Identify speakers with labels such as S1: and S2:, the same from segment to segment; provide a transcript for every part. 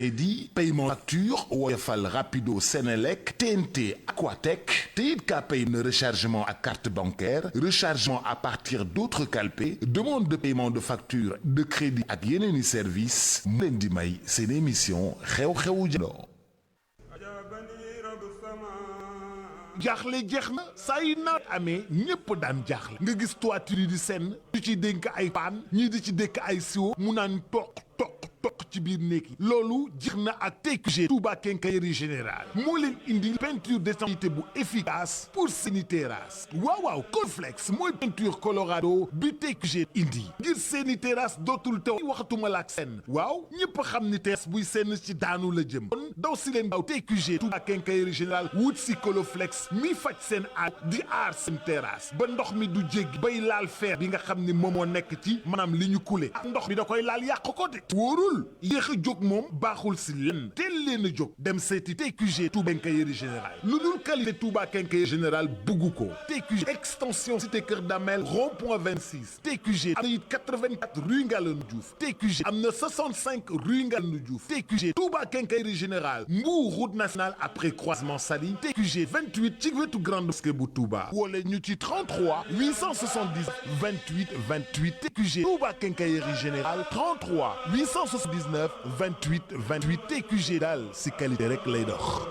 S1: et dit paiement facture Woyofal rapido Senelec TNT Aquatech TIDCA paye le rechargement à carte bancaire rechargement à partir d'autres calpés demande de paiement de facture de crédit ak yeneeni service mu leen di may seen émission xew-xewu jamono. jaaxle jeex na saa yu naat amee ñépp daan jaaxle nga gis toiture yi di senn ñu ci dénk ay paan ñii di ci dénk ay siwo mu naan toq ci biir néeg yi loolu jeex na ak TQG Touba Quincaillerie Générale moo leen indi peinture d'étanchéité bu efficace pour seeni terrasse waaw Colflex mooy peinture colorado bi TQG indi ngir seeni terrasse dootul taw waxatuma la ak senn waaw ñépp xam ni terrasse buy senn ci daanu la jëm kon daw si leen gaaw TQG Touba Quincaillerie Générale wut si Coloflex mi faj seen aar di aar seen terrasse ba ndox mi du jéggi bay laal fer bi nga xam ni moom moo nekk ci maanaam li ñu coulé ak ndox bi da koy laal yàq ko de wóorul yéex a jóg moom baaxul si lenn teel leen a jóg dem seeti TQG Touba Quincaillerie Générale lu dul qualité Touba Quincaillerie Générale bugg ko TQG extension cité Kër Damel rond-point 26 TQG am na it 84 rue Ngalonou Diouf TQG am na 65 rue Ngalonou Diouf TQG Touba Quincaillerie Générale Mbour route nationale après croisement Saly TQG 28 ci wetu grande mosquée bu Touba wala ñu ci 33 870 28 28 TQG Touba Quincaillerie Générale 33 879 28 28 TQG daal si qualité rek lay dox.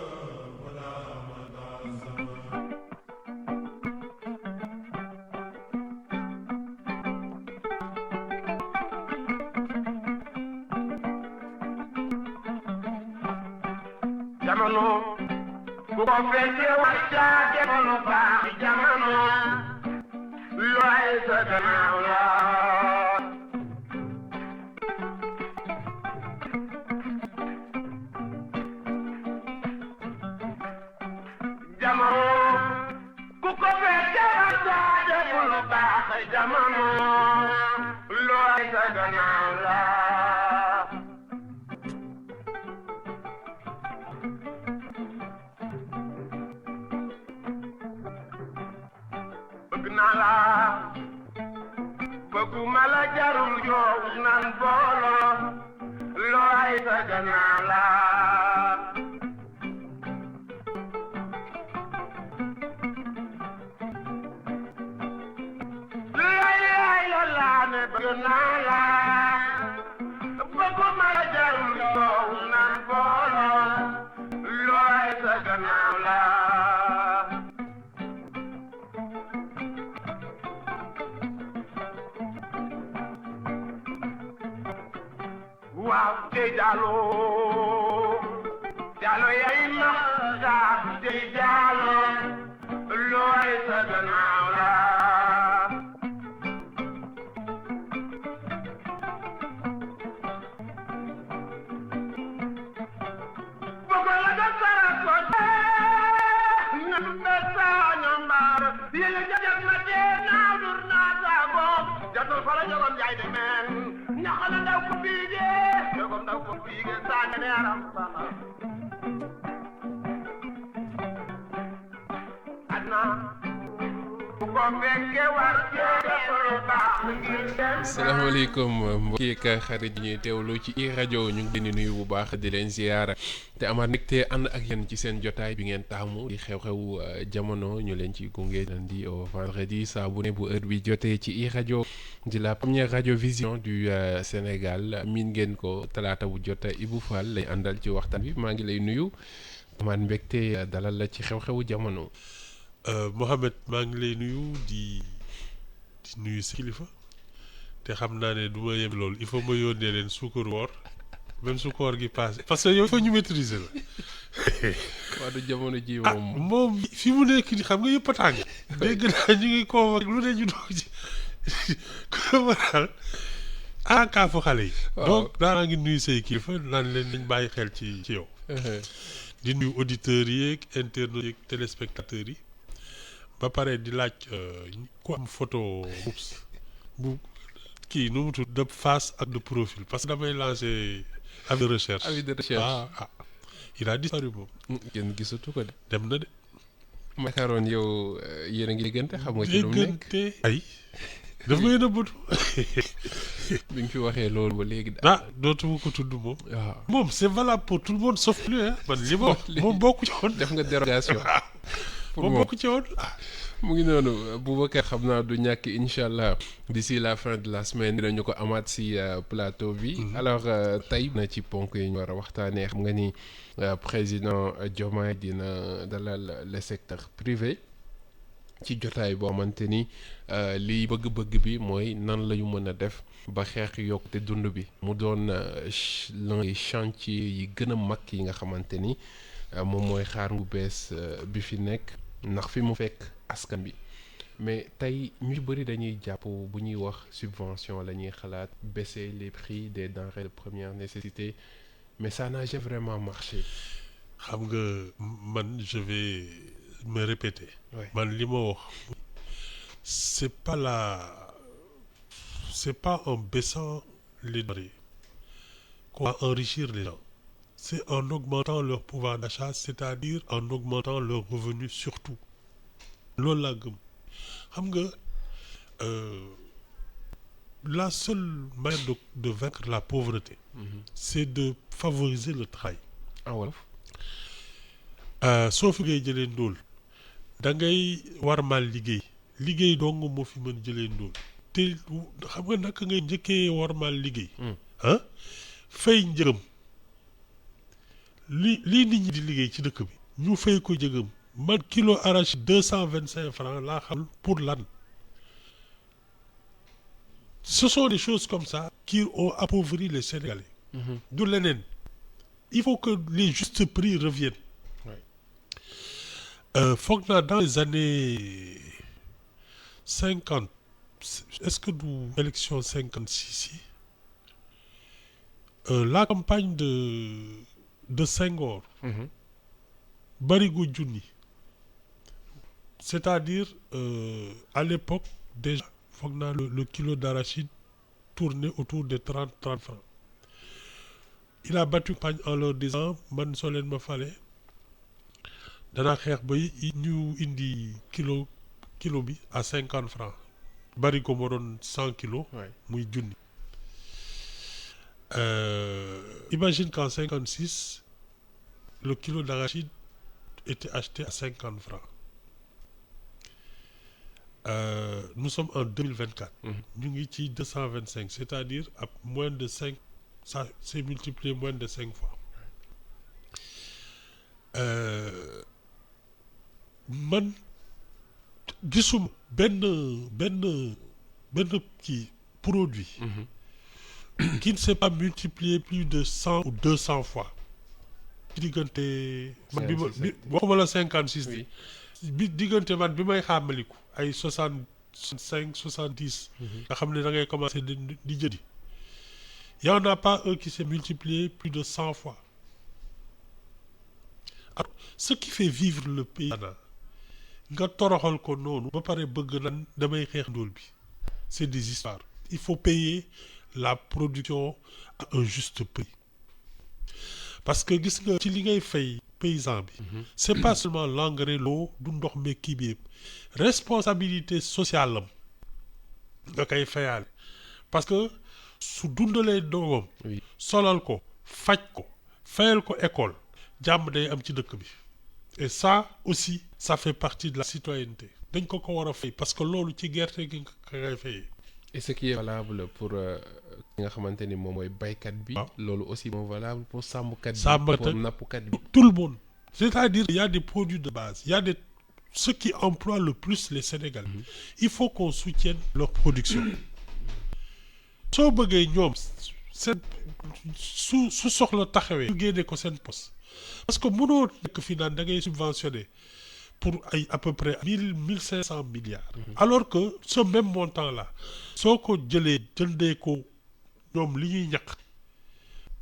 S2: jamono bu ko fekkee waxtaan jamono baax jamono looy sa gannaaw la. ku ko fekkee waxtaan jamono baax jamono looy sa gannaaw la. nala bëgguma la jarul yow nan boolo looy sa gannaaw la. lay la laa ne bëgg naa la bëgguma la jarul yow nan boolo looy sa gannaaw la. waaw tey Diallo yaay ma saab tey Diallo looy sa gannaaw la. bëgg la nga sara ko na mbesa ñambar yéen jajak ma tee naaw dur naa saa bopp jatul fara jogoon jaay de men ñaxala ndaw ko biige jogom ndaw ko biige saane ne aram baax adna bu ko fekke war
S3: asalaamaaleykum mbokki ak xarit yi ñuy teewlu ci i rajo ñu ngi leen di nuyu bu baax di leen ziyaara te amaat nag te ànd ak yéen ci seen jotaay bi ngeen taamu di xew-xewu jamono ñu leen ci gunge lundi au vendredi saa bu ne bu heure bi jotee ci i rajo di la première radio vision du Sénégal miin ngeen ko talaata bu jot Ibou Fall lay àndal ci waxtaan bi maa ngi lay nuyu amaat mbégte dalal la ci xew-xewu jamono.
S4: Mohamed maa ngi lay nuyu di nuyu si kilifa te xam naa ne du ma yem loolu il faut ma yónnee leen suukaru woor même su koor gi passé parce que yow il faut ñu maîtriser la.
S3: waa du jamono ji
S4: moom fi mu nekk nii xam nga yëpp a tàng. dégg naa ñu ngi ko lu ne ñu doog ci ko waral kaafu xale yi. donc daa ngi nuyu say kilifa naan leen nañ bàyyi xel ci yow. di nuyu auditeurs yeeg internautes yeeg téléspectateurs yi. ba pare di laaj ku am photo bu kii nu mu tudd de face ak de profil parce que damay lancer avis de recherche. il a disparu moom.
S3: kenn gisatu ko de.
S4: dem na de.
S3: Makaroon yow yéen a ngi déggante xam nga ci lu mu nekk
S4: ay daf may nëbbatu.
S3: bi nga fi waxee loolu ba léegi
S4: dootuma ko tudd moom.
S3: waaw
S4: moom c'est valable pour tout le monde sauf lui man li ma wax moom bokku ci woon.
S3: def nga dérogation.
S4: moom bokku ci woon.
S3: mu ngi noonu Boubacar xam naa du ñàkk incha allah d'ici la fin de la semaine dinañu ko amaat si plateau bi. alors tey na ci ponk yi ñu war a waxtaanee xam nga ni président Diomaye dina dalal le secteur privé ci jotaay boo xamante ni liy bëgg-bëgg bi mooy nan la ñu mën a def ba xeex yokkute dund bi mu doon l'un des chantiers yi gën a mag yi nga xamante ni moom mooy xaar bu bees bi fi nekk ndax fi mu fekk askan bi mais tey ñu bëri dañuy jàpp bu ñuy wax subvention la ñuy xalaat baisser les prix des denrées de première nécessité mais ça n'a jamais vraiment marché.
S4: xam nga man je vais me répéter. man li ma wax c'est pas en baissant les denrées qu'on va enrichir les gens. C'est en augmentant leur pouvoir d'achat, c'est-à-dire en augmentant leurs revenus surtout. loolu laa gëm xam nga la seule manière de vaincre la pauvreté. C'est de favoriser le travail.
S3: wolof.
S4: soo fi ngay jëlee ndóol da ngay warmal liggéey dong moo fi mën jëlee ndóol te xam nga naka ngay njëkkee warmal liggéey. fay njëgam lii nit ñi di liggéey ci dëkk bi ñu fay ko njëgam. man kilo arachide 225 francs laa xam pour lan. Ce sont des choses comme ça qui ont appauvri les Sénégalais. du leneen il faut que les justes prix reviennent. foog naa dans les années 50 est-ce que du élection 56 yi la campagne de Senghor. barigo junni. C'est-à-dire à l'époque déjà foog naa le kilo d'arachide tournait autour de 30 francs. Il a battu campagne en leur disant man soo leen ma fale danaa xeex ba ñu indi kilo bi à 50 francs. barigo moo doon 100 kilos. muy junni. Imagine qu'en 56 le kilo d'arachide était acheté à 50 francs. Nous sommes en 2024. ñu ngi ci 225 c'est-à-dire à moins de 5 ça c'est multiplié moins de 5 fois. man gisuma benn kii produit. qui ne s'est pas multiplié plus de 100 ou 200 fois. ci diggante. man bi waxuma la 56. bi diggante man bi may xàmmaliku ay 65 70. nga xam ne da ngay commencer di jëndi. y en a pas un qui s'est multiplié plus de 100 fois. alors ce qui fait vivre le pays. nga toroxal ko noonu. ba pare bëgg nan damay xeex ndóol bi. c'est des histoires. il faut payer la production à un juste prix. parce que gis nga ci li ngay fay paysan bi. c'est pas seulement l'engrais l'eau du ndox mi kii bi yëpp responsabilité sociale am nga koy fayaale parce que su dundalee doomam. solal ko faj ko fayal ko école jàmm day am ci dëkk bi. et ça aussi ça fait partie de la citoyenneté dañ ko war a fay parce que loolu ci gerte gi nga koy fayee.
S3: et ce qui est valable pour ki nga xamante ni moom mooy baykat bi. loolu aussi moom valable pour sàmmkat bi. pour nappkat bi. tout le monde. c'est-à-dire il y a des produits de base il y a des ceux qui emploient le plus les Sénégalais. il faut qu'on soutienne leur production. soo bëggee ñoom seen su soxla taxawee. ñu génne ko seen poste. parce que mënoo nekk fii naan da ngay subventionner pour ay à peu près 1500 milliards. alors que ce même montant là soo ko jëndee ko ñoom li ñuy ñaq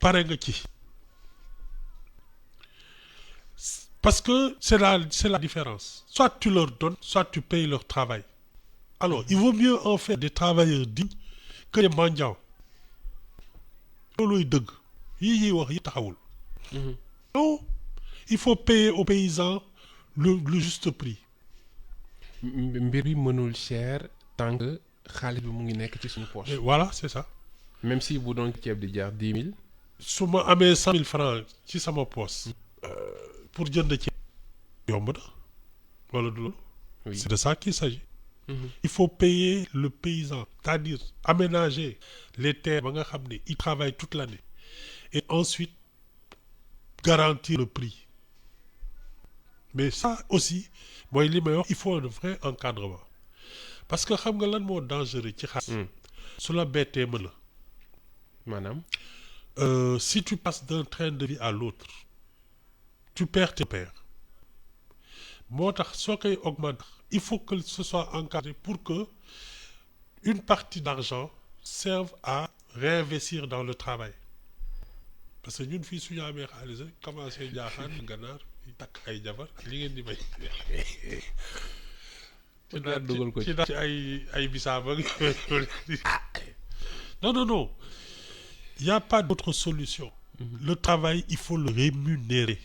S3: pare nga ci. parce que c'est la différence. soit tu leur donnes soit tu payes leur travail. alors il vaut mieux en faire des travailleurs dignes que des mendiants. looluy dëgg yii ñuy wax yi taxawul. non il faut payer aux paysans le juste prix. mbir yi mënul cher tant que xaalis bi mu ngi nekk ci suñu poche.
S4: Et voilà c'est ça.
S3: même si bu doon ceeb di jar 10 000.
S4: su ma amee 100 000 francs ci sama poche. pour jënd ceeb yomb na wala du loolu.
S3: Oui.
S4: C'est de ça qu'il s'agit. Il faut payer le paysan, c'est-à-dire aménager les terres ba nga xam ne il travaille toute l'année et ensuite garantir le prix. Mais ça aussi mooy li may wax il faut un vrai encadrement parce que xam nga lan moo dangereux ci xaalis. su la bettee mën la.
S3: maanaam.
S4: Si tu passes d'un train de vie à l'autre tu perds tes pairs moo tax soo koy augmenter il faut que ce soit encadré pour que une partie d'argent serve à réinvestir dans le travail parce que ñun fii suñu amee xaalis rek commencé jaaxaan ganaar takk ay jabar li ngeen di bay
S3: dugal ko
S4: ci ay bisaab ak non il y a pas d'autre solution. Le travail il faut le rémunérer,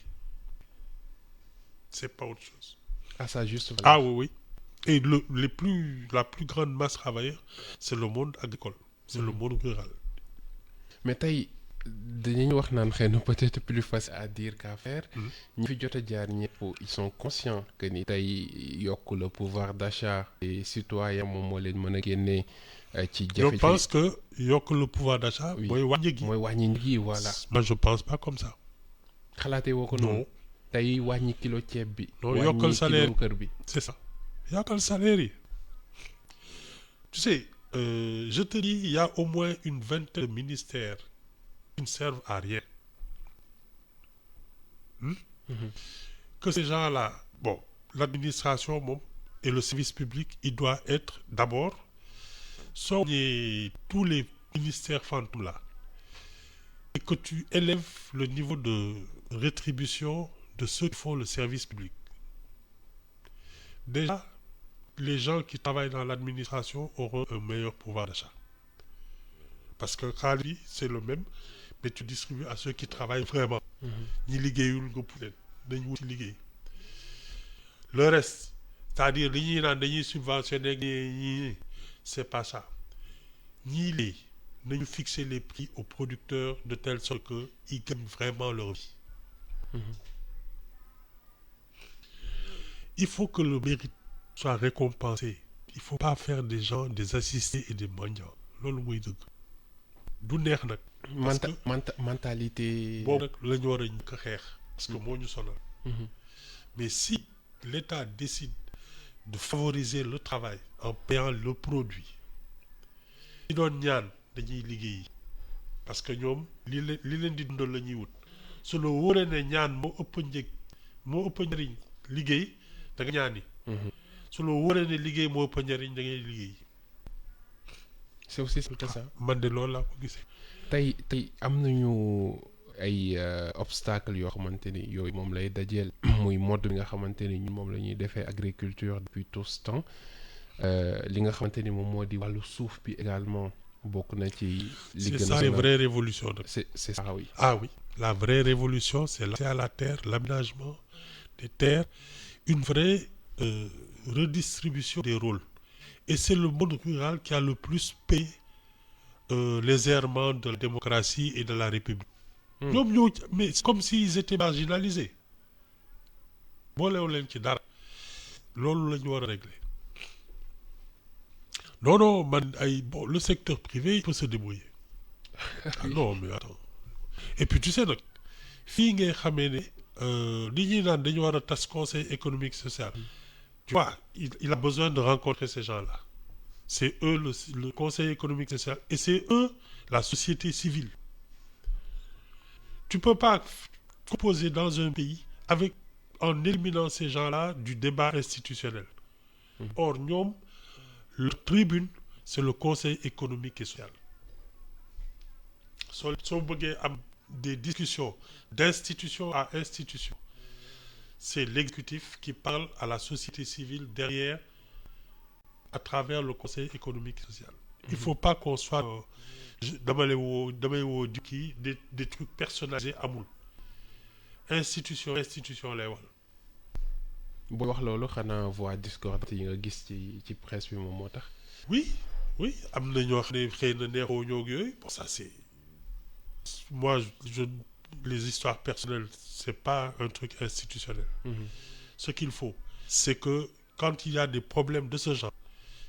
S4: c'est pas autre chose.
S3: à sa juste valeur.
S4: Ah oui et la plus grande masse travailleur c'est le monde agricole, c'est le monde rural.
S3: mais tey dañuy wax naan xëy na peut-être plus facile à dire qu'à faire. ñi fi jot a jaar ñëpp ils sont conscients que ni tey yokk le pouvoir d'achat des citoyens moom moo leen mën a génnee ci jafe-jafe.
S4: Je pense que yokk le pouvoir d'achat
S3: Oui.
S4: mooy wàññi gi.
S3: mooy wàññi njëg yi voilà.
S4: Moi je pense pas comme ça.
S3: xalaatee woo ko noonu. tey wàññi kilo ceeb bi.
S4: non yokkal salaire
S3: wàññi kilo kër bi.
S4: c'est ça yokkal salaire yi. Tu sais je te dis il y a au moins une vingtaine de ministères qui ne servent à rien. Que ces gens-là bon l'administration moom et le service public il doit être d'abord soo ñëwee tous les ministères fantômes là et que tu élèves le niveau de rétribution de ceux qui font le service public. Déjà les gens qui travaillent dans l'administration auront un meilleur pouvoir d'achat parce que xaalis bi c'est le même mais tu distribues à ceux qui travaillent vraiment. ñi liggéeyul nga pour leen dañ wuti liggéey. Le reste c'est-à-dire li ñuy naan dañuy subventionner ñi c'est pas ça ñii lii nañu fixer les prix aux producteurs de telle sorte que ils gagnent vraiment leur vie. Il faut que le mérite soit récompensé. Il faut pas faire des gens des assistés et des mendiants loolu mooy dëgg du neex nag. parce que
S3: mentalité.
S4: boobu nag la ñu war a njëkk a xeex parce que moo ñu sonal. Mais si l'État décide de favoriser le travail en payant le produit ñi doon ñaan dañuy liggéey parce que ñoom li leen di dundal la ñuy wut su la wóoree ne ñaan moo ëpp njëriñ liggéey da nga ñaani. su la wóoree ne liggéey moo ëpp njëriñ da ngay liggéey.
S3: c'est aussi simple que ça.
S4: man de loolu laa ko gisee.
S3: tey am nañu ay obstacles yoo xamante ni yooyu moom lay dajeel muy mode bi nga xamante ni ñun moom la ñuy defee agriculture depuis tout ce temps li nga xamante ni moom moo di wàllu suuf bi également bokk na ci. li gën a
S4: c'est ça les vraies révolutions.
S3: c'est ça oui.
S4: Ah oui la vraie révolution c'est l'accès à la terre l'aménagement des terres une vraie redistribution des rôles et c'est le monde rural qui a le plus payé les errements de la démocratie et de la République. ñoom ñoo mais c'est comme s'ils étaient marginalisés boolewu leen ci dara loolu la ñu war a régler. Non man bon le secteur privé il peut se débrouiller. Ah non mais attends et puis tu sais nag fii ngay xamee ne li ñuy naan dañu war a tas conseil économique social. Tu vois il a besoin de rencontrer ces gens-là. C'est eux le conseil économique social et c'est eux la société civile. Tu peux pas composer dans un pays avec en éliminant ces gens-là du débat institutionnel. Or ñoom leur tribune c'est le conseil économique et social. soo bëggee am des discussions d'institution à institution c'est l'exécutif qui parle à la société civile derrière à travers le conseil économique et social. Il faut pas qu'on soit damay woo di kii des trucs personnalisés amul institution lay wax.
S3: boo wax loolu xanaa voix discordante yi nga gis ci presse bi moom moo tax.
S4: Oui oui am na ñoo xam ne xëy na neexoo ñoo yooyu bon ça c'est moi je les histoires personnelles c'est pas un truc institutionnel. Ce qu'il faut c'est que quand il y a des problèmes de ce genre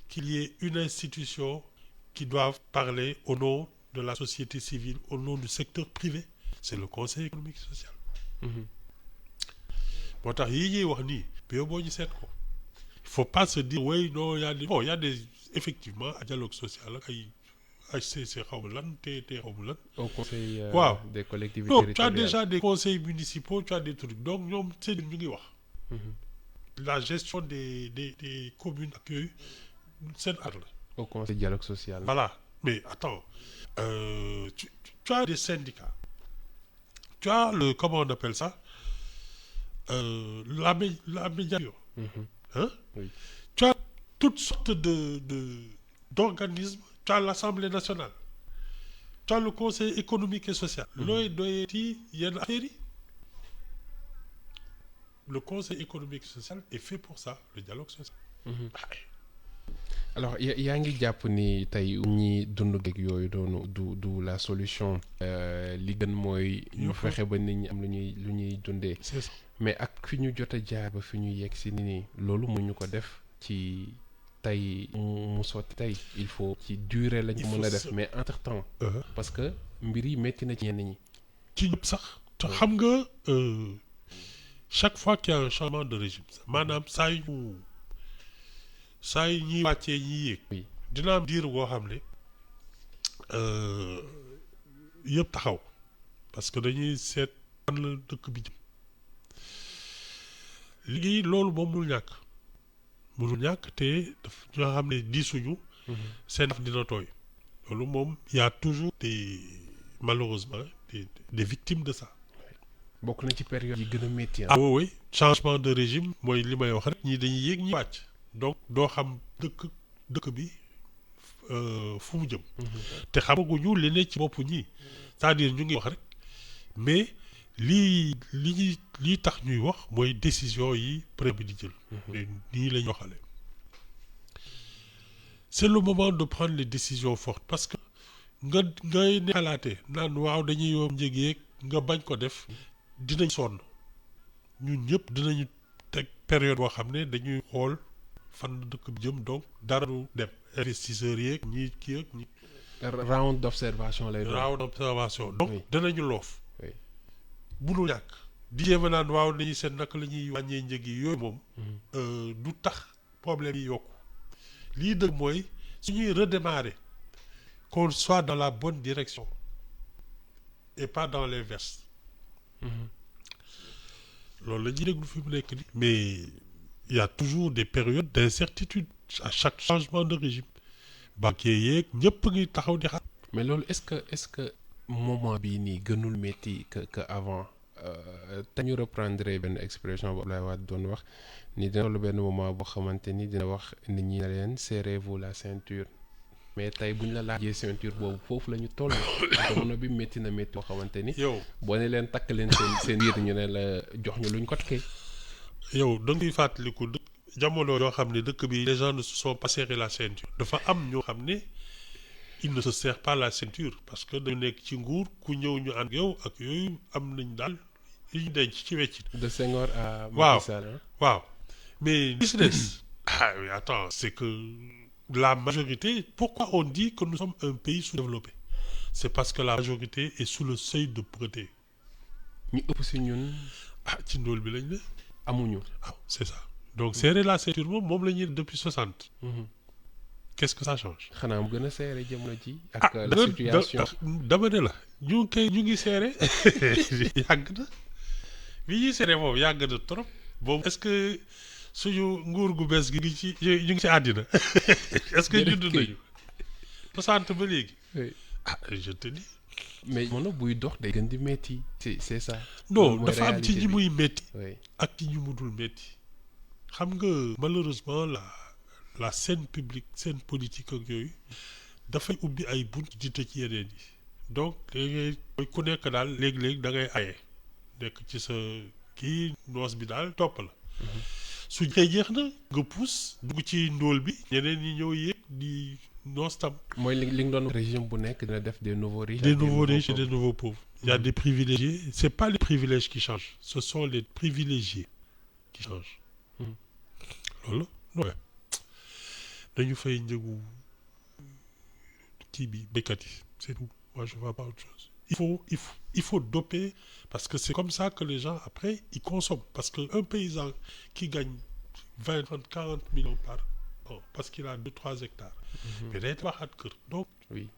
S4: qu'il y ait une institution qui doit parler au nom de la société civile, au nom du secteur privé, c'est le Conseil économique et social. moo tax yii ñuy wax nii bio boo ñu seet ko il faut pas se dire oui non il y a des effectivement dialogue social ak ay HCC xaw ma lan te xaw ma lan.
S3: au conseil
S4: waaw
S3: des collectivités
S4: non tu as
S3: territoriales.
S4: déjà des conseils municipaux tu as des trucs donc ñoom seen ñu ngi wax. La gestion des communes ak yooyu seen at la.
S3: au conseil dialogue social.
S4: Voilà mais attends tu as des syndicats tu as le comment on appelle ça la médiation. Hein?
S3: Oui.
S4: Tu as toutes sortes d'organismes. Tu as l'Assemblée nationale. Tu as le Conseil économique et social. looy doyati yenn affaires yi. Le Conseil économique et social est fait pour ça, le dialogue social.
S3: alors yaa ngi jàpp ni tey ñi dund geeg yooyu doonu du la solution. li gën mooy ñu fexe ba nit ñi am lu ñuy dundee.
S4: C'est ça.
S3: mais ak fi ñu jot a jaar ba fi ñu yegg si nii loolu mu ñu ko def ci tey mu sotti tey il faut ci durée lañ ko mën a def mais entre temps. parce que mbir yi métti na ci ñenn ñi.
S4: ci ñëpp sax te xam nga chaque fois qu'il y a un changement de régime maanaam saa yu ñuy wàccee ñiy yéeg.
S3: oui
S4: dina am diir boo xam ne yëpp taxaw parce que dañuy seet fan la dëkk bi jëm léegi loolu moom mënul ñàkk te daf ñoo xam ne diisuñu seen daf dina tooy loolu moom y a toujours malheureusement des victimes de ça.
S3: bokk na ci période yi gën a métti.
S4: ah oui changement de régime mooy li may wax rek ñii dañuy yéeg ñi wàcc donc doo xam dëkk bi fu mu jëm. te xamaguñu li ne ci bopp ñii c'est-à-dire ñu ngi wax rek mais lii tax ñuy wax mooy décision yi président bi di jël. nii la ñu waxale c'est le moment de prendre les décisions fortes parce que ngay ne xalaatee naan waaw dañuy yoom njëg yeeg nga bañ ko def dinañ sonn ñun ñëpp dinañu teg période boo xam ne dañuy xool fan dëkk bi jëm donc dara du dem investisseurs yeeg ñii kii ak ñi
S3: round d'observation lay doon.
S4: round d'observation donc danañu loof.
S3: oui
S4: bunul ñàkk di jéem a naan waaw dañuy seet naka la ñuy wàññee njëg yi yooyu moom du tax problème yi yokku lii dëgg mooy suñuy redémarrer qu'on soit dans la bonne direction et pas dans l'inverse. loolu la ñuy déglu fi mu nekk nii mais il y a toujours des périodes d'incertitude à chaque changement de régime banquier yeeg ñëpp ngi taxaw di xaar.
S3: mais loolu est-ce que moment bii nii gënul métti que avant te ñu reprendre benn expression bu Abdoulaye Wade doon wax ni dina toll benn moment boo xamante ni dina wax nit ñi ne leen serrez-vous la ceinture mais tey bu ñu la laajee ceinture boobu foofu la ñu toll jamono bi métti na métti boo xamante ni.
S4: yow
S3: boo ne leen takk leen seen biir ñu ne la jox ñu luñ ko takkee.
S4: yow da ngay fàttaliku jamono yoo xam ne dëkk bi les gens ne se sont pas serré la ceinture. dafa am ñoo xam ne il ne se serre pas la ceinture parce que dañu nekk ci nguur ku ñëw ñu ànd yow ak yooyu am nañ daal li ñu denc ci weccit.
S3: de Senghor à
S4: waaw
S3: Macky Sall.
S4: waaw mais li si des ah oui attends c'est que la majorité pourquoi on dit que nous sommes un pays sous-développé c'est parce que la majorité est sous le seuil de pauvreté.
S3: ñu ëpp si ñun
S4: ah ci ndóol bi lañ ne.
S3: amuñu.
S4: ah c'est ça donc serrer la ceinture moom la ñuy depuis 60. Qu'est-ce que ça change.
S3: xanaa mu gën a serré jamono ji. ak la situation
S4: dama ne la ñu ngi serré yàgg na bi ñuy serré moom yàgg na trop boobu est-ce que suñu nguur gu bees gi ñu ngi ci àddina est-ce que judd nañu 60 ba léegi. ah je te dis.
S3: mais mono buy dox day gën di métti c'est ça.
S4: non dafa am ci ñi muy métti.
S3: oui
S4: ak ci ñi mu dul métti. xam nga malheureusement la scène publique scène politique ak yooyu dafay ubbi ay bunt di tëj yeneen yi donc léegi ku nekk daal léegi-léegi da ngay aye nekk ci sa kii noos bi daal topp la su jeex na nga puus dugg ci ndóol bi ñeneen ñi ñëw yéeg di non stable.
S3: mooy li nga doon régime bu nekk dina def des nouveaux riches.
S4: Des nouveaux riches et des nouveaux pauvres. Il y a des privilégiés. C'est pas les privilèges qui changent. Ce sont les privilégiés qui changent. Loolu ouais. Dañu fay njëgu kii bi béykat yi c'est tout. Moi je vois pas autre chose. Il faut doper parce que c'est comme ça que les gens après ils consomment parce que un paysan qui gagne 20, 30, 40 millions par an parce qu'il a 2-3 hectares. Mais day tabaxaat kër donc.
S3: Oui.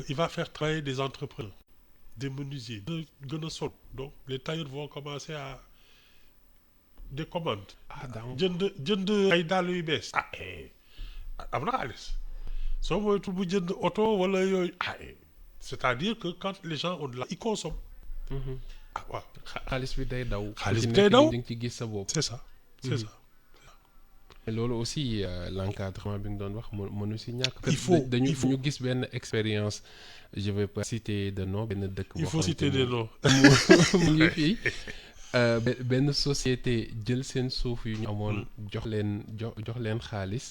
S4: Il va faire travailler des entrepreneurs, des menuisiers, gën a sol. Donc les tailleurs vont commencer à des commandes.
S3: donc
S4: jënd ay dàll yu bees. am na xaalis soo moytu bu jënd oto wala yooyu. C'est-à-dire que quand les gens ont de la ils consomment. Waaw.
S3: xaalis bi day daw.
S4: xaalis bi day daw
S3: di nga ci gis sa bopp.
S4: c'est ça c'est ça.
S3: loolu aussi l'encadrement bi nga doon wax mënu si ñàkk.
S4: il faut
S3: dañu gis benn expérience je vais pas citer de nom benn dëkk.
S4: il faut citer des noms.
S3: mu ngi fii benn société jël seen suuf yu ñu amoon jox leen xaalis.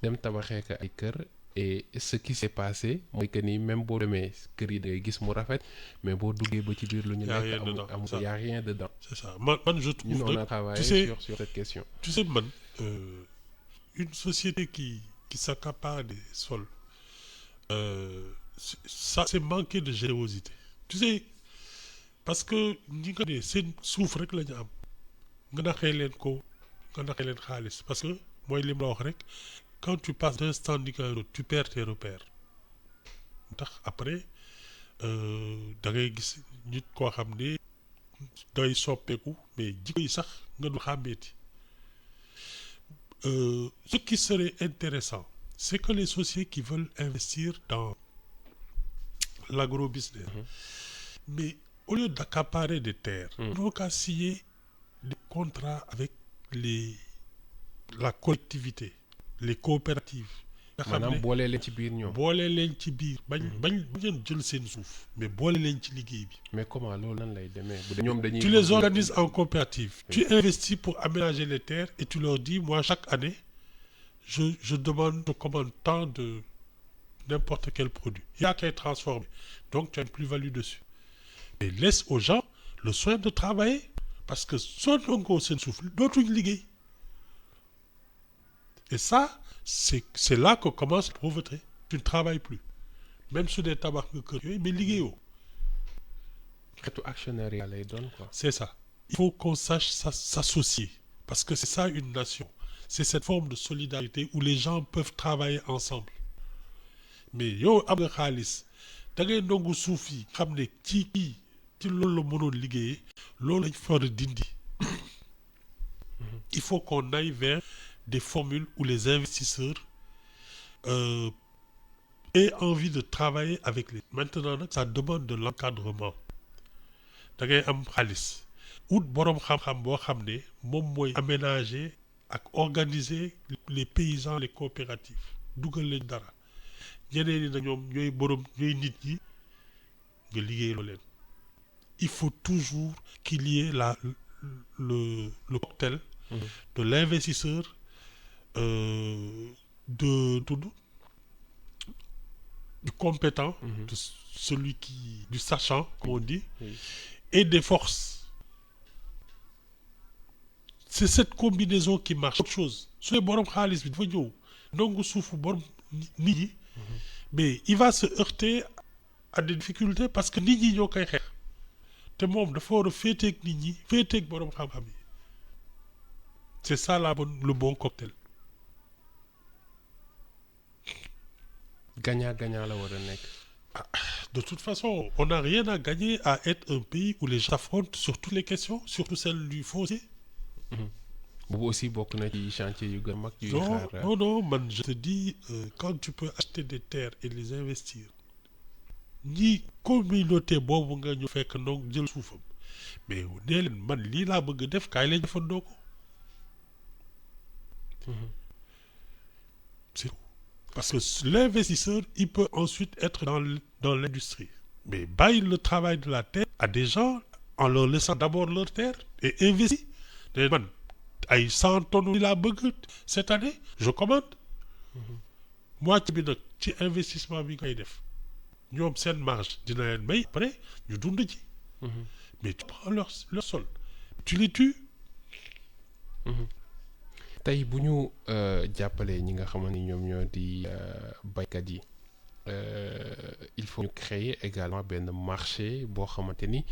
S3: dem tabaxee ko ay kër. et ce qui s'est passé mooy que ni même boo demee kër yi day gis mu rafet mais boo duggee ba ci biir lu ñu nekk amul y a rien dedans.
S4: C'est ça man je trouve.
S3: on a travaillé sur cette question.
S4: Tu sais man une société qui s'accapare des sols ça c'est manquer de générosité. Tu sais parce que ñi nga ne seen suuf rek la ñu am nga naxee leen xaalis parce que mooy li ma wax rek. Quand tu passes d'un standing à un autre tu perds tes repères ndax après da ngay gis nit koo xam ne day soppeeku mais jikko yi sax nga du xàmmeeti. Ce qui serait intéressant c'est que les sociétés qui veulent investir dans l'agrobusiness mais au lieu d'accaparer des terres ils n'ont qu'à signer des contrats avec la collectivité. Les coopératives. nga xam ne
S3: maanaam boole leen ci biir ñoom.
S4: boole leen ci biir bañ leen jël seen suuf mais boole leen ci liggéey bi.
S3: mais comment loolu nan lay demee. ñoom dañuy
S4: tu les organises en coopérative. Oui. Tu investis pour aménager les terres et tu leur dis moi chaque année je commande tant de n'importe quel produit. Il y a qu'à être transformé donc tu as une plus-value dessus. Et laisse aux gens le soin de travailler parce que soo nangoo seen suuf dootuñ liggéey. Et ça, c'est là que commence la pauvreté. Tu ne travailles plus. Même sur des tabacs nga kër yooyu mais liggéeyoo.
S3: xeetu actionnariat lay doon quoi.
S4: C'est ça. Il faut qu'on sache s'associer. Parce que c'est ça une nation. C'est cette forme de solidarité où les gens peuvent travailler ensemble. Mais yow am nga xaalis da ngay nangu suuf yi xam ne ci loolu la mënoon liggéeyee loolu lañ fa dindi. Il faut qu'on aille vers des formules où les investisseurs aient envie de travailler avec les. Maintenant nag ça demande de l'encadrement da ngay am xaalis ut boroom xam-xam boo xam ne moom mooy aménager ak organiser les paysans les coopératives dugal leen dara ñeneen ñi na ñoom ñooy nit ñi nga liggéeyloo leen. Il faut toujours qu'il y ait le cocktail de l'investisseur du compétent, de celui du sachant, comme on dit, et des forces. C'est cette combinaison qui marche. Autre chose, su dee borom xaalis bi dafa ñëw nangu suufu borom nit ñi, mais il va se heurter à des difficultés parce que nit ñi ñoo koy xeex te moom dafa war a féeteeg nit ñi féeteeg borom xam-xam yi. C'est ça le bon cocktail.
S3: gagnant la war a nekk.
S4: De toute façon on n'a rien à gagner à être un pays où les gens s'affrontent sur toutes les questions surtout celle du foncier.
S3: boobu aussi bokk na ci chantier yu gën a mag.
S4: non man je te dis quand tu peux acheter des terres et les investir ñi communauté boobu nga ñu fekk donc jël suufam mais nee leen man lii laa bëgg def kaay leen jëfandoo ko. C'est tout. Parce que l'investisseur il peut ensuite être dans l'industrie mais bàyyi le travail de la terre à des gens en leur laissant d'abord leur terre et investir. Man ay 100 tonnes yi laa bëgg cette année je commande moitié bi nag ci investissement bi ngay def ñoom seen marge dina leen may après ñu dund ci. mais tu prends leur sol tu les tues.
S3: tey bu ñu jàppalee ñi nga xamante ni ñoom ñoo di baykat yi il faut ñu créer également benn marché boo xamante ni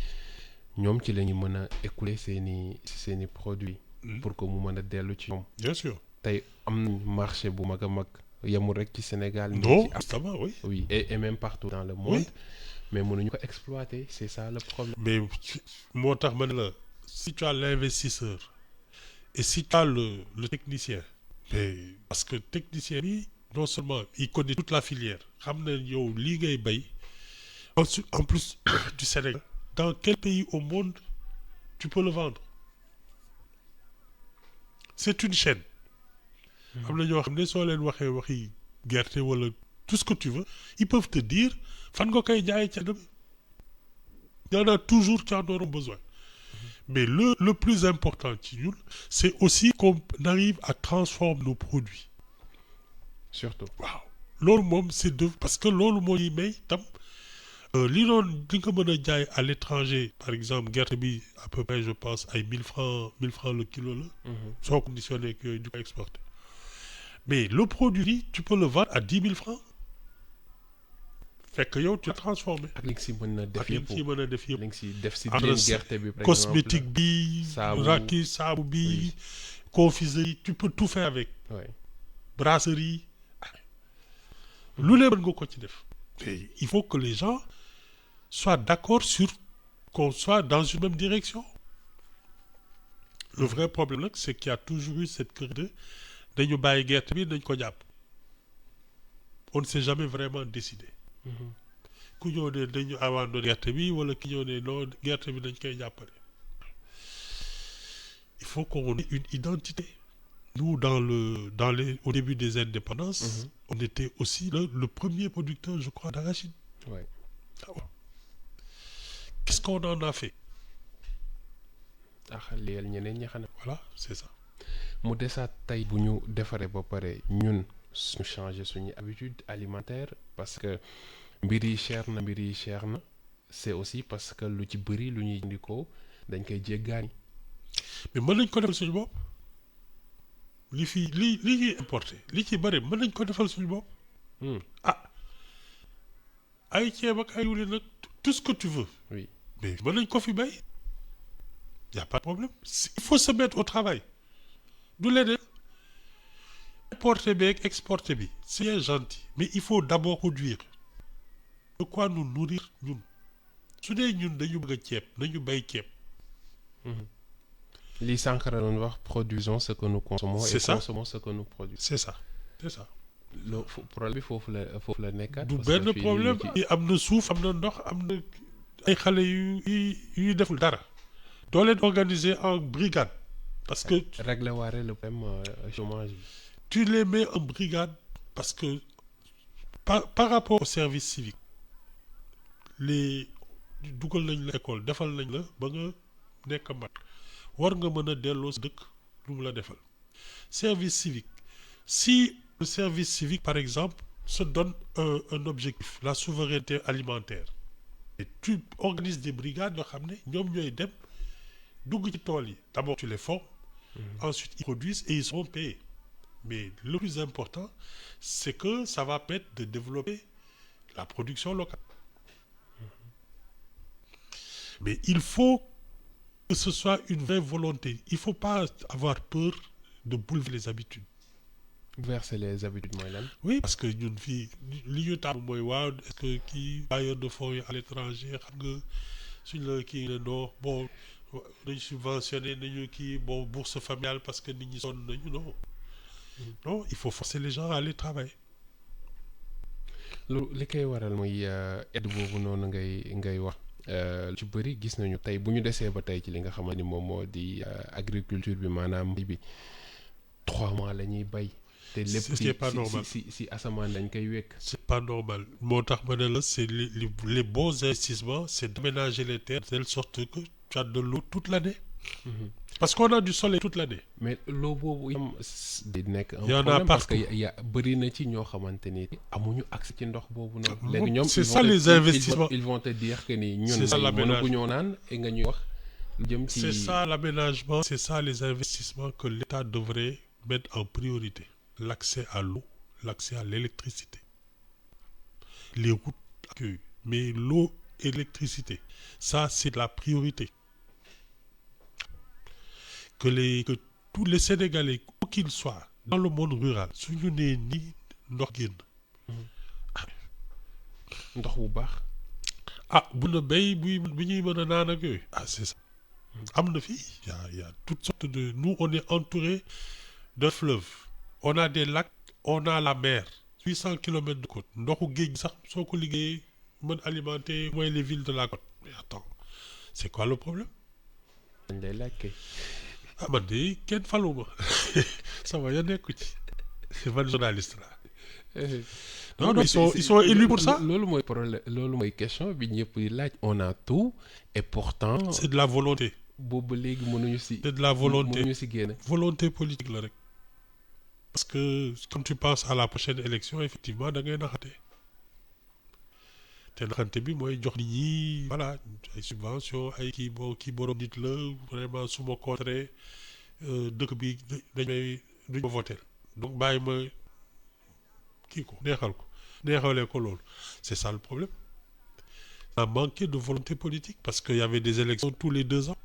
S3: ñoom ci la ñu mën a écouler seeni produits. pour que mu mën a dellu ci ñoom.
S4: bien sûr.
S3: tey am nañ marché bu mag a mag yemul rek ci Sénégal.
S4: non justement oui.
S3: oui et même partout dans le monde. Oui. mais mënuñu ko exploiter c'est ça le problème.
S4: mais moo tax ma ne la si tu as l'investisseur et si tu as le technicien. mais parce que technicien bi non seulement il connaît toute la filière xam na yow lii ngay bay en plus du Sénégal. dans quel pays au monde tu peux le vendre. c'est une chaîne. am na ñoo xam ne soo leen waxee waxi gerte wala tout ce que tu veux ils peuvent te dire fan nga koy jaayee ca dem. il y en a toujours qui en auront besoin. mais le plus important ci ñun c'est aussi qu'on arrive à transformer nos produits.
S3: surtout
S4: waaw loolu moom c'est de parce que loolu moo ñuy may tam li nga mën a jaay à l'étranger par exemple gerte bi à peu près je pense ay 1000 francs le kilo la. soo conditionné ak yooyu di ko exporter. mais le produit tu peux le vendre à 10 000 francs. fekk yow tu l'as transformé.
S3: ak li nga si mën a def yëpp
S4: ak li nga si mën a def yëpp.
S3: li nga si def si biir gerte bi par exemple
S4: cosmétique bi. saabu bi. confiserie tu peux tout faire avec.
S3: oui
S4: brasserie. lu ne mën nga ko ci def. et il faut que les gens soient d'accord sur qu'on soit dans une même direction. le vrai problème nag c'est qu'il y a toujours eu cette crainte de dañu bàyyi gerte bi dañ ko jàpp. on ne s'est jamais vraiment décidé. ku ñëw ne dañu abandonné gerte bi wala ki ñëw ne non gerte bi dañ koy jàppale. il faut qu'on ait une identité. nous au début des indépendances. on était aussi le premier producteur je crois d'arachide.
S3: oui.
S4: ah ouais. qu'est-ce qu'on en a fait.
S3: leel ñeneen ñi xanaa.
S4: voilà c'est ça.
S3: mu desaat tey bu ñu defaree ba pare ñun suñu changer suñu habitude alimentaire parce que mbir yi cher na c'est aussi parce que lu ci bëri lu ñuy jëndikoo dañ koy jéggaani.
S4: mais mën nañ ko defal suñu bopp li ñuy importer li ci bëri mën nañ ko defal suñu bopp. ay ceeb ak ay diwlin nag tout ce que tu veux.
S3: oui
S4: mais mën nañ ko fi bay. y a pas de problème il faut se mettre au travail. du leneen importer bi ak exporter bi c'est bien gentil mais il faut d'abord produire de quoi nous nourrir ñun su dee ñun dañu bëgg a ceeb nañu bay ceeb.
S3: li Sankara doon wax produisons ce que nous consommons.
S4: c'est
S3: et
S4: ça.
S3: consommons ce que nous produisons.
S4: c'est ça.
S3: problème bi foofu la nekkaat.
S4: du benn problème am na suuf am na ndox am na ay xale yu deful dara. doo leen organiser en brigade. parce que
S3: régler waare le problème chômage bi.
S4: tu les mets en brigade parce que par rapport au service civique les dugal nañ la école defal nañ la ba nga nekk mag war nga mën a delloo sa dëkk lu mu la defal. service civique si le service civique par exemple se donne un objectif la souveraineté alimentaire et tu organises des brigades yoo xam ne ñoom ñooy dem dugg ci tool yi d'abord tu les formes. Ensuite ils produisent et ils seront payés. Mais le plus important c'est que ça va permettre de développer la production locale. Mais il faut que ce soit une vraie volonté. Il faut pas avoir peur de bouleverser les habitudes.
S3: Verser les habitudes mooy lan.
S4: oui parce que ñun fii li ñu tàmm mooy waaw est-ce que kii bailleur de fonds yi à l'étranger xam nga suñ la kii ne non bon nañ subventionné nañu kii bon bourse familiale parce que nit ñi sonn nañu non il faut forcer les gens à aller travailler.
S3: li koy waral muy aide boobu noonu ngay wax ci bëri gis nañu tey bu ñu desee ba tey ci li nga xamante ni moom moo di agriculture bi maanaam bi 3 mois la ñuy bay. te lépp
S4: c'est pas normal
S3: si asamaan lañ koy wekk.
S4: c'est pas normal moo tax ma ne la c'est les bons investissements c'est d'aménager les terres de telle sorte que tu as de l'eau toute l'année. parce qu'on a du soleil toute l'année.
S3: mais loo boobu yam di nekk un
S4: Y en a
S3: problème parce que
S4: partout.
S3: ya bëri na ci ñoo xamante ni amuñu accès ci ndox boobu noonu. léegi ñoom
S4: c'est
S3: ils
S4: ça
S3: vont te-
S4: les investissements.
S3: ils vont te dire que ni ñun
S4: C'est ça l'aménagement.
S3: mënaguñoo naan et nga ñuy wax lu jëm ci.
S4: C'est ça l'aménagement, c'est ça les investissements que l'État devrait mettre en priorité. L'accès à l'eau, l'accès à l'électricité. Les routes accueillent. Mais l'eau et l'électricité, ça c'est la priorité. Que tous les Sénégalais, où qu'ils soient, dans le monde rural, suñu nee ni ndox génn.
S3: ndox bu baax.
S4: Ah bu na béy bu ñuy mën a naan ak yooyu. Ah c'est ça. am na fii y a toutes sortes de nous on est entouré de fleuves. On a des lacs, on a la mer. 800 kilomètres de côte. ndoxu géej gi sax soo ko liggéeyee mën alimenter mooy les villes de la côte. Mais attends, c'est quoi le problème?
S3: dañ lay laaj kay.
S4: Ah man de kenn faluma sama ya nekku ci man journaliste la. Non non ils sont élus pour ça.
S3: loolu mooy problème loolu mooy question bi ñëpp di laaj on a tout et pourtant.
S4: C'est de la volonté.
S3: boobu ba léegi mënuñu si.
S4: C'est de la volonté.
S3: mënuñu si génne.
S4: Volonté politique la rek. Parce que quand tu penses à la prochaine élection effectivement da ngay naxate. te naxante bi mooy jox nit ñi voilà ay subventions ay kii borom nit la vraiment su ma contré dëkk bi duñ ma voter donc bàyyi ma kii ko neexalee ko loolu c'est ça le problème. On a manqué de volonté politique parce qu'il y avait des élections tous les 2 ans.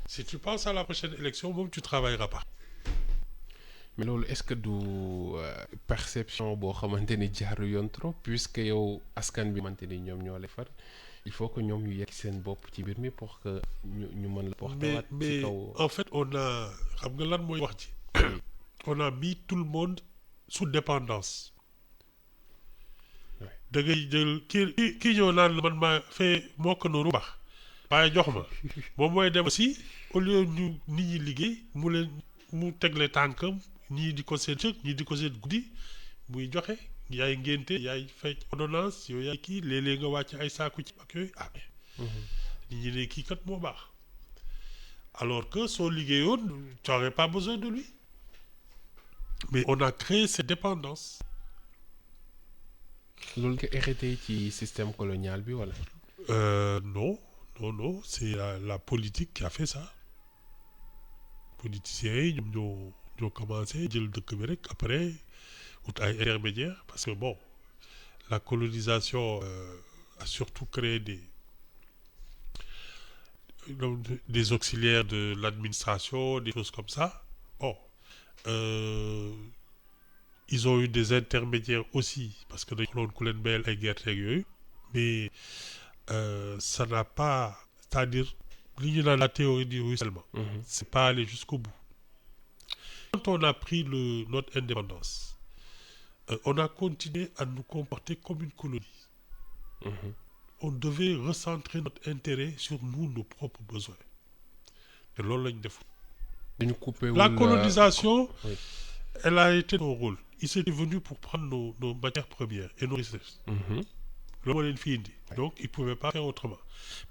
S4: Si tu penses à la prochaine élection moom tu travailleras pas.
S3: mais loolu est-ce que du perception boo xamante ni jaaru yoon trop puisque yow askan bi xamante ni ñoom ñoo lay far il faut que ñoom ñu yegg seen bopp ci mbir mi pour que ñu mën la porter waat ci kaw.
S4: En fait on a xam nga lan mooy wax ci on a mis tout le monde sous dépendance. da ngay jël kii ñëw naan la man maa fee moo ko nooru baax waaye jox ma moom mooy dem aussi au lieu ñu nit ñi liggéey mu tegle tànkam ñii di ko seen cëg ñii di ko seen guddi muy joxe yaay ngénte yaay fay ordonnance yow yaay kii léeg-léeg nga wàcc ay saaku ci ak yooyu nit ñi ne kii kat moo baax alors que soo liggéeyoon tu n'aurais pas besoin de lui mais on a créé cette dépendance.
S3: loolu nga hérité ci système colonial bi wala.
S4: Non c'est la politique qui a fait ça. Politiciens yi ñoom ñoo commencé jël dëkk bi rek après ut ay intermédiaires parce que bon la colonisation a surtout créé des auxiliaires de l'administration, des choses comme ça. Bon, ils ont eu des intermédiaires aussi parce que dañu doon ku leen bayal ay gerte ak yooyu mais ça n'a pas, c'est-à-dire li ñu naan la théorie du ruissellement. C'est pas aller jusqu'au bout. Quand on a pris notre indépendance, on a continué à nous comporter comme une colonie. On devait recentrer notre intérêt sur nous, nos propres besoins. Et loolu lañ def. La colonisation, elle a été nos rôles. Ils étaient venus pour prendre nos matières premières et nos richesses. Loolu moo leen fi indi. Donc ils ne pouvaient pas faire autrement.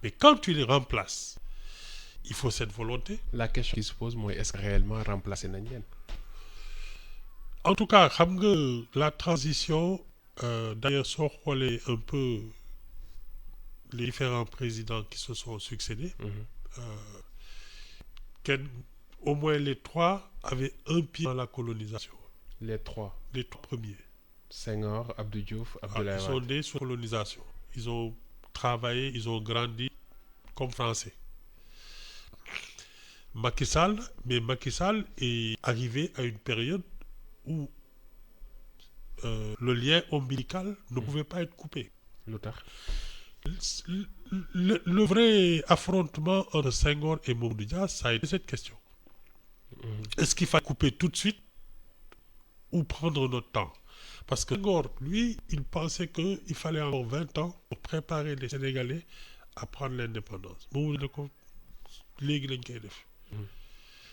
S4: Mais quand tu les remplaces, il faut cette volonté.
S3: La question qui se pose mooy est-ce que réellement remplacer nañ leen.
S4: En tout cas xam nga la transition d'ailleurs soo xoolee un peu les différents présidents qui se sont succédés, au moins les 3 avaient un pied dans la colonisation.
S3: Les 3
S4: premiers.
S3: Senghor, Abdou Diouf, Abdoulaye Wade.
S4: Ils sont nés sous colonisation. Ils ont travaillé, ils ont grandi comme Français. Macky Sall est arrivé à une période où le lien ombilical ne pouvait pas être coupé.
S3: Lu tax.
S4: Le vrai affrontement entre Senghor et Mamadou Dia, ça a été cette question. Est-ce qu'il fallait couper tout de suite ou prendre notre temps? Parce que Senghor, lui, il pensait qu'il fallait encore 20 ans pour préparer les Sénégalais à prendre l'indépendance.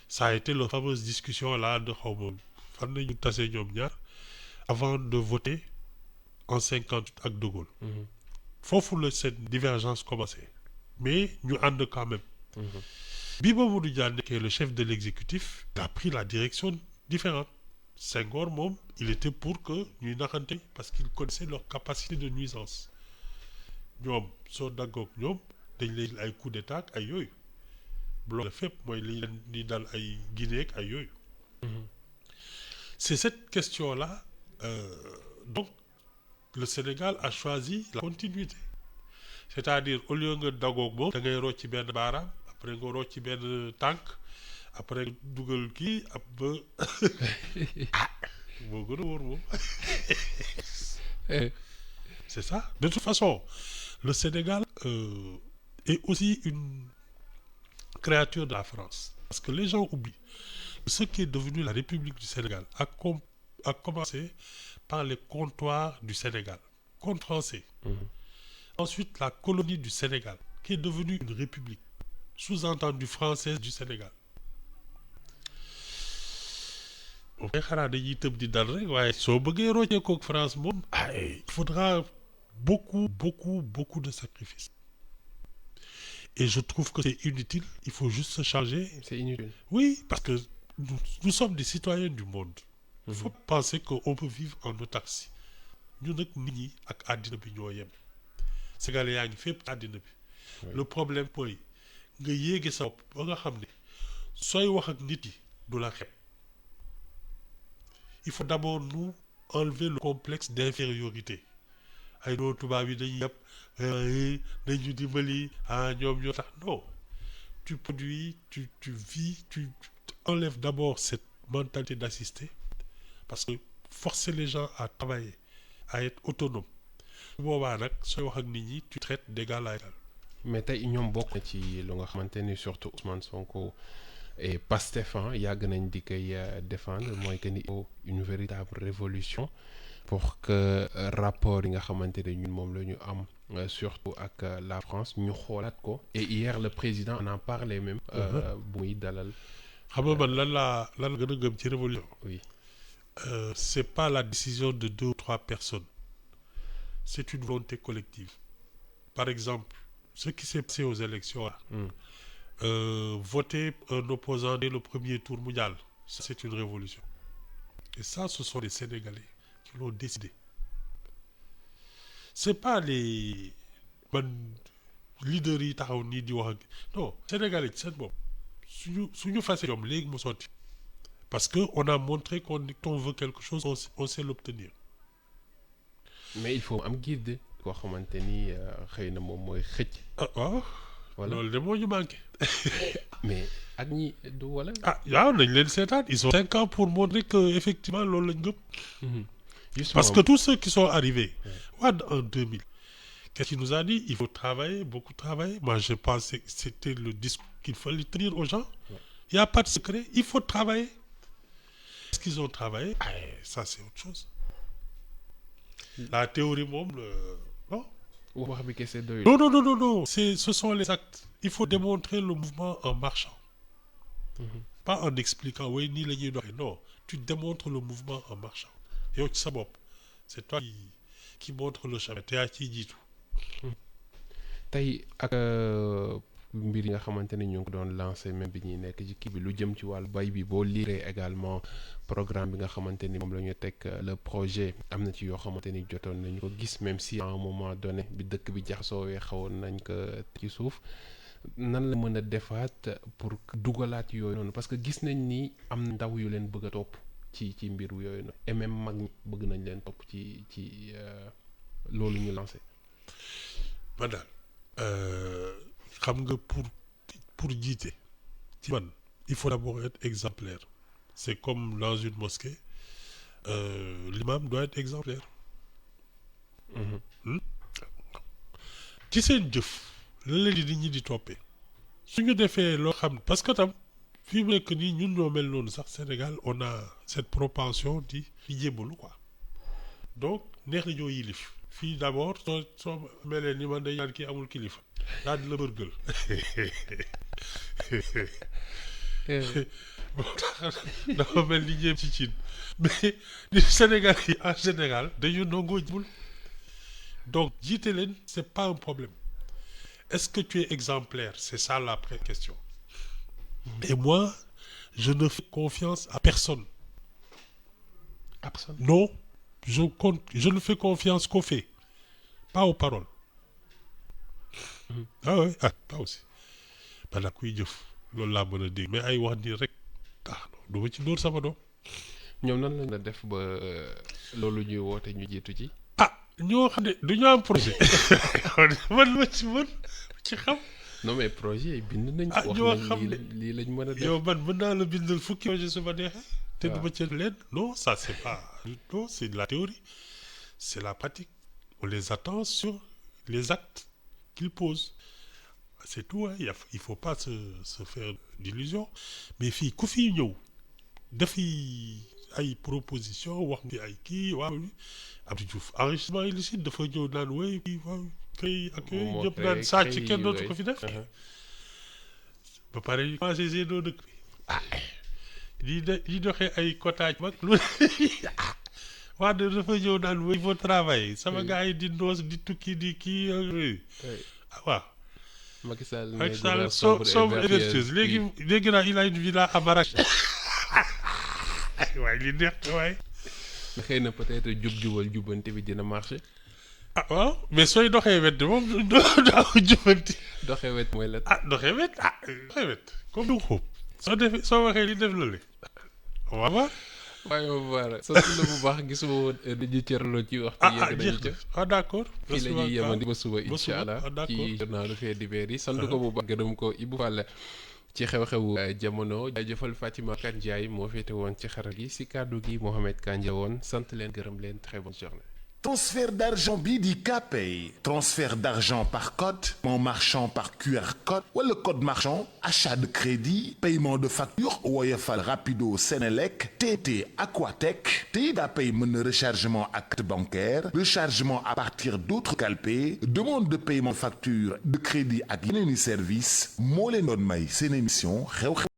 S4: Ça a été la fameuse discussion là de avant de voter en 58 avec De Gaulle. Faut que cette divergence commencer. mais ñu ànd quand même. Bi Mamadou Dia nekkee le chef de l'exécutif, il a pris la direction différente. Senghor moom il était pour que ñuy naxante parce qu'il connaissait leur capacité de nuisance. ñoom soo daggoog ñoom dañ lay ay coup d'état ak ay yooyu. bloc la fépp mooy li leen di dal ay Guinée ak ay yooyu. C'est cette question-là donc le Sénégal a choisi la continuité. C'est-à-dire au lieu nga dagoog moom da ngay rocc ci benn baaraam après nga rocc ci benn tànk après dugal kii ab ba moo gën a wóor moom. C'est ça. De toute façon le Sénégal est aussi une créature de la France parce que les gens oublient ce qui est devenu la République du Sénégal a commencé par les comptoirs du Sénégal, compte français. Ensuite, la colonie du Sénégal, qui est devenue une république, sous-entendu française du Sénégal. On xanaa dañuy tëb di dal rek waaye soo bëggee roccee kook France moom il faudra beaucoup de sacrifices. Et je trouve que c'est inutile, il faut juste se changer.
S3: C'est inutile.
S4: Oui, parce que nous sommes des citoyens du monde. Il faut penser qu'on peut vivre en autarcie. Ñu nag nit ñi ak àddina bi ñoo yem. Sénégalais yaa ngi fépp ci àddina bi. Le problème mooy nga yéege sa bopp ba nga xam ne sooy wax ak nit yi du la xeeb. Il faut d'abord nous enlever le complexe d'infériorité. Ay doo tubaab yi dañuy yàpp nañu dimbali ñoom ñoo tax non. Tu produis, tu vis, tu enlèves d'abord cette mentalité d'assister parce que forcer les gens à travailler, à être autonomes. Boobaa nag sooy wax ak nit ñi tu traites d'égal à égal.
S3: mais tey ñoom bokk na ci lu nga xamante ni surtout Ousmane Sonko et Pastef yàgg nañ di koy défendre mooy que ni une véritable révolution pour que rapport yi nga xamante ne ñun moom la ñu am surtout ak la France ñu xoolaat ko. Et hier le président en a parlé même. bu muy dalal.
S4: xam nga man lan gën a gëm ci révolution.
S3: Oui.
S4: C'est pas la décision de 2 ou 3 personnes. C'est une volonté collective. Par exemple, ce qui s'est passé aux élections là. Voter un opposant dès le premier tour mondial, ça c'est une révolution. Et ça, ce sont les Sénégalais qui l'ont décidé. C'est pas les leaders yi taxaw nii di wax ak non Sénégalais ci seen bopp suñu fase ñoom léegi mu sotti parce que on a montré qu'on veut quelque chose on sait l'obtenir.
S3: Mais il faut am guide koo xamante ni xëy na moom mooy xëcc.
S4: waaw.
S3: Voilà.
S4: loolu de moo ñu manqué.
S3: mais ak ñi du wala.
S4: waaw nañ leen seetaan ils ont 5 ans pour montrer que effectivement loolu lañ gëm.
S3: Justement,
S4: parce que tous ceux qui sont arrivés. Wade en 2000. Qu'est-ce qu'il nous a dit? Il faut travailler, beaucoup travailler. Moi, je pensais que c'était le discours qu'il fallait tenir aux gens. Il n'y a pas de secret. Il faut travailler. Est-ce qu'ils ont travaillé? Ça, c'est autre chose. La théorie, non.
S3: wax bi kese doyul.
S4: Non. Ce sont les actes. Il faut démontrer le mouvement en marchant. Pas en expliquant, oui, ni les non. Tu démontres le mouvement en marchant. Et au sabop, c'est toi qui montre le chemin. Tu as qui dit tout.
S3: Tey ak mbir yi nga xamante ne ñu ngi ko doon lancé même bi ñuy nekk ci kii bi lu jëm ci wàllu bay bi boo liiree également programme bi nga xamante ni moom la ñu teg le projet am na ci yoo xamante ni jotoon nañu ko gis même si à un moment donné bi dëkk bi jaxasoowee xawoon nañ ko ci suuf nan la mën a defaat pour dugalaat yooyu noonu parce que gis nañ ni am ndaw yu leen bëgg a topp ci mbir yooyu noonu et même mag ñi bëgg nañ leen topp ci loolu ñu lancé.
S4: man daal xam nga pour jiite ci man il faut d'abord être exemplaire. C'est comme dans une mosquée l'imam doit être exemplaire. ci seen jëf la leen di nit ñi di toppee suñu defee loo xam parce que tam fii mu nekk nii ñun ñoo mel noonu sax Sénégal on a cette propension di jébbalu quoi donc neex na ñoo yilif fii d'abord soo melee ni man day ñaan kii amul kilifa daal di la bërgël moo tax dafa mel ni ñeem ci Chine mais ni Sénégal yi en général dañu nangoo jibul donc jiite leen c'est pas un problème est-ce que tu es exemplaire? C'est ça la vraie question. Et moi, je ne fais confiance à personne.
S3: Personne.
S4: Non, je ne fais confiance qu'aux faits, pas aux paroles. Ah ouais, ah pas aussi. Ba nag kuy jëf loolu laa mën a dégg mais ay wax nii rek non du ma ci dóor sama doom.
S3: ñoom nan lañ la def ba loolu ñuy woote ñu jiitu ci.
S4: ñoo xam ne du ñu am projet. man ma ci mën ci xam.
S3: non mais projet yi bind nañ. wax
S4: ñoo
S3: nañ
S4: xam ne
S3: lii lañ mën a def.
S4: yow man mën naa la bindal fukki projet su ma neexee. te du ma ci leen non ça c'est pas non c'est de la théorie c'est la pratique on les attend sur les actes qu'ils posent c'est tout hein il faut pas se faire d'illusions mais fii ku fi ñëw dafi ay proposition wax ni ay kii waaw Abdou Diouf enrichissement illicite dafa ñëw naan way waaw kay ak yooyu ñëpp naan sàcc kenn dootu ko fi def ba pare ñu commencé génoo dëkk bi di doxee ay quotage mag lu waa de dafa ñëw naan way il faut travailler sama gars yi di noos di tukki di kii waaw
S3: Macky Sall
S4: sobre et vertueuse léegi naa il a une villa à Marrakech waaye li neex te waaye
S3: xëy na peut-être jubal jubbante bi dina marché.
S4: waaw mais sooy doxee wet de moom daaw jubanti
S3: doxee wet mooy la.
S4: doxee wet comme du xóob soo waxee li def la le waaw
S3: waaye voilà sant la bu baax gisuma woon dañuy cëraloo ci waxtu yegg nañu ca.
S4: d'accord
S3: fii la ñuy yemandi ba suba incha allah ci journal fait divers yi sant ko bu baax gërëm ko Ibou Fall ci xew-xewu jamono jaajëfal Fatima Kane Ndiaye moo féete woon ci xaral yi si kàddu gi Mohamed Kandja woon sant leen gërëm leen très bonne journée.
S1: Transfert d'argent bii di Kpay transfert d'argent par code paiement marchand par QR code wala code marchand achat de crédit paiement de facture Woyofal Rapido Senelec TT Aquatech te daa pay mën na rechargement ak carte bancaire rechargement à partir d'autres calpés demande de paiement facture de crédit ak yeneen i service moo leen doon may seen émission xew-xew.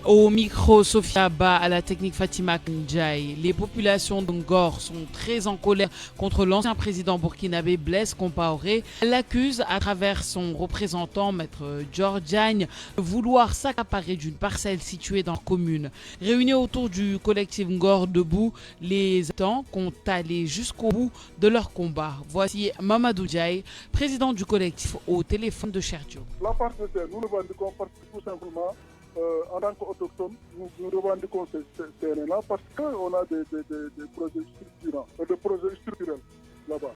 S5: Au micro, Sophia Ba, à la technique Fatima Ndiaye. Les populations de Ngor sont très en colère contre l'ancien président burkinabé Blaise Compaoré. Elle l'accuse, à travers son représentant, Maître Dior Diagne, de vouloir s'accaparer d'une parcelle située dans la commune. Réunis autour du collectif Ngor Debout, les habitants comptent aller jusqu'au bout de leur combat. Voici Mamadou Diaye, président du collectif, au téléphone de Cheikh Diop.
S6: La part de terre, nous revendiquons tout simplement. En tant qu'autochtones, nous revendiquons ces terrains-là parce qu'on a des projets structurants, des projets structurels là-bas.